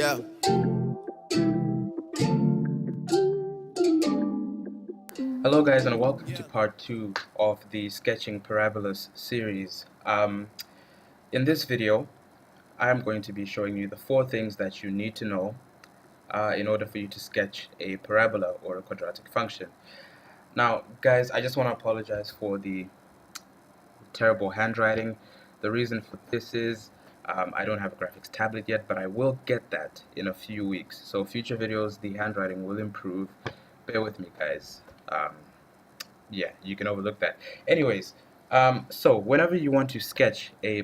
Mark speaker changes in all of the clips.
Speaker 1: Yeah.
Speaker 2: Hello guys, and welcome to part 2 of the Sketching Parabolas series. In this video, I am going to be showing you the 4 things that you need to know in order for you to sketch a parabola or a quadratic function. Now guys, I just want to apologize for the terrible handwriting. The reason for this is I don't have a graphics tablet yet, but I will get that in a few weeks. So future videos, the handwriting will improve. Bear with me guys. Yeah, you can overlook that. Anyways, so whenever you want to sketch a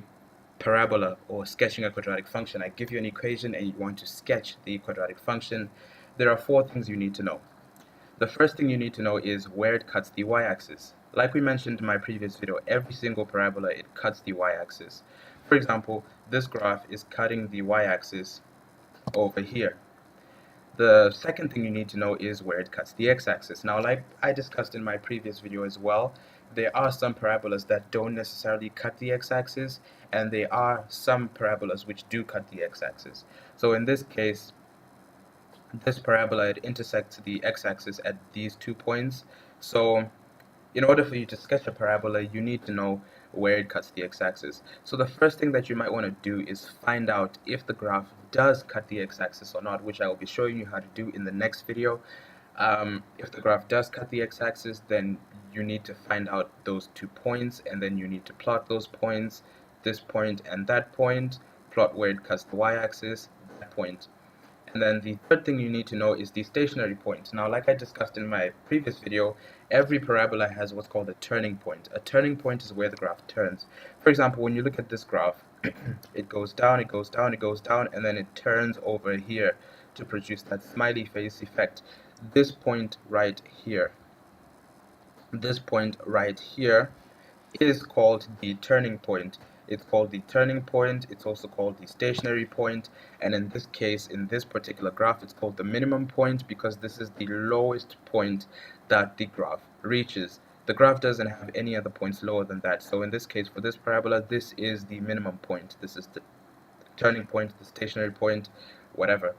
Speaker 2: parabola or sketching a quadratic function, I give you an equation and you want to sketch the quadratic function, there are 4 things you need to know. The first thing you need to know is where it cuts the y-axis. Like we mentioned in my previous video, every single parabola, it cuts the y-axis. For example, this graph is cutting the y-axis over here. The second thing you need to know is where it cuts the x-axis. Now, like I discussed in my previous video as well, there are some parabolas that don't necessarily cut the x-axis, and there are some parabolas which do cut the x-axis. So in this case, this parabola, it intersects the x-axis at these 2 points. So in order for you to sketch a parabola, you need to know where it cuts the x-axis. So the first thing that you might want to do is find out if the graph does cut the x-axis or not, which I will be showing you how to do in the next video. If the graph does cut the x-axis, then you need to find out those 2 points, and then you need to plot those points, this point and that point, plot where it cuts the y-axis, that point. And then the third thing you need to know is the stationary point. Now, like I discussed in my previous video, every parabola has what's called a turning point. A turning point is where the graph turns. For example, when you look at this graph, it goes down, it goes down, it goes down, and then it turns over here to produce that smiley face effect. This point right here, is called the turning point. It's called the turning point, it's also called the stationary point, and in this case, in this particular graph, it's called the minimum point because this is the lowest point that the graph reaches. The graph doesn't have any other points lower than that, so in this case, for this parabola, this is the minimum point. This is the turning point, the stationary point, whatever.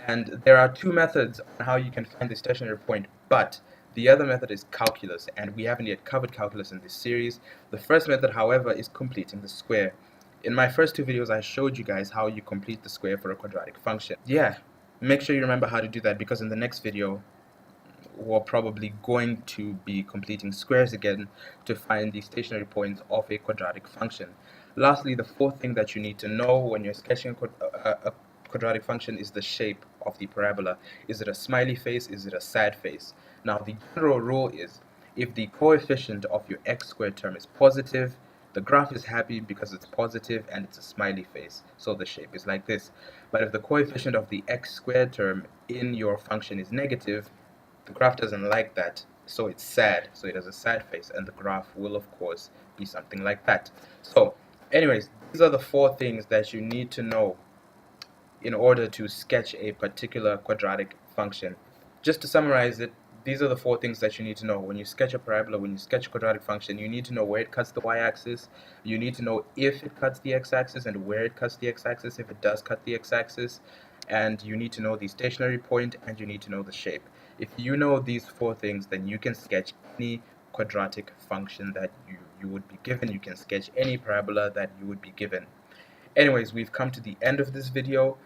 Speaker 2: And there are 2 methods on how you can find the stationary point, but the other method is calculus, and we haven't yet covered calculus in this series. The first method, however, is completing the square. In my first 2 videos, I showed you guys how you complete the square for a quadratic function. Yeah, make sure you remember how to do that, because in the next video, we're probably going to be completing squares again to find the stationary points of a quadratic function. Lastly, the 4th thing that you need to know when you're sketching a quadratic function is the shape of the parabola. Is it a smiley face? Is it a sad face? Now, the general rule is if the coefficient of your x squared term is positive, the graph is happy because it's positive and it's a smiley face, so the shape is like this. But if the coefficient of the x squared term in your function is negative, the graph doesn't like that, so it's sad, so it has a sad face, and the graph will of course be something like that. So anyways, these are the 4 things that you need to know in order to sketch a particular quadratic function. Just to summarize it, these are the 4 things that you need to know. When you sketch a parabola, when you sketch a quadratic function, you need to know where it cuts the y-axis, you need to know if it cuts the x-axis and where it cuts the x-axis, if it does cut the x-axis, and you need to know the stationary point, and you need to know the shape. If you know these 4 things, then you can sketch any quadratic function that you would be given. You can sketch any parabola that you would be given. Anyways, we've come to the end of this video.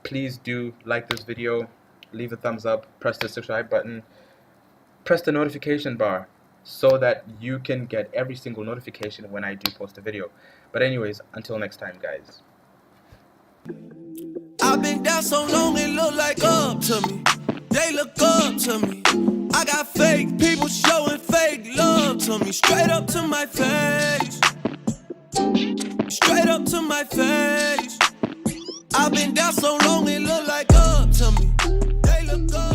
Speaker 2: Please do like this video, leave a thumbs up, press the subscribe button, press the notification bar so that you can get every single notification when I do post a video. But anyways, until next time guys.
Speaker 1: I've been down so long it look like up to me. They look up to me. I got fake people showing fake love to me. Straight up to my face. Straight up to my face. I've been down so long it look like up to me. They look up.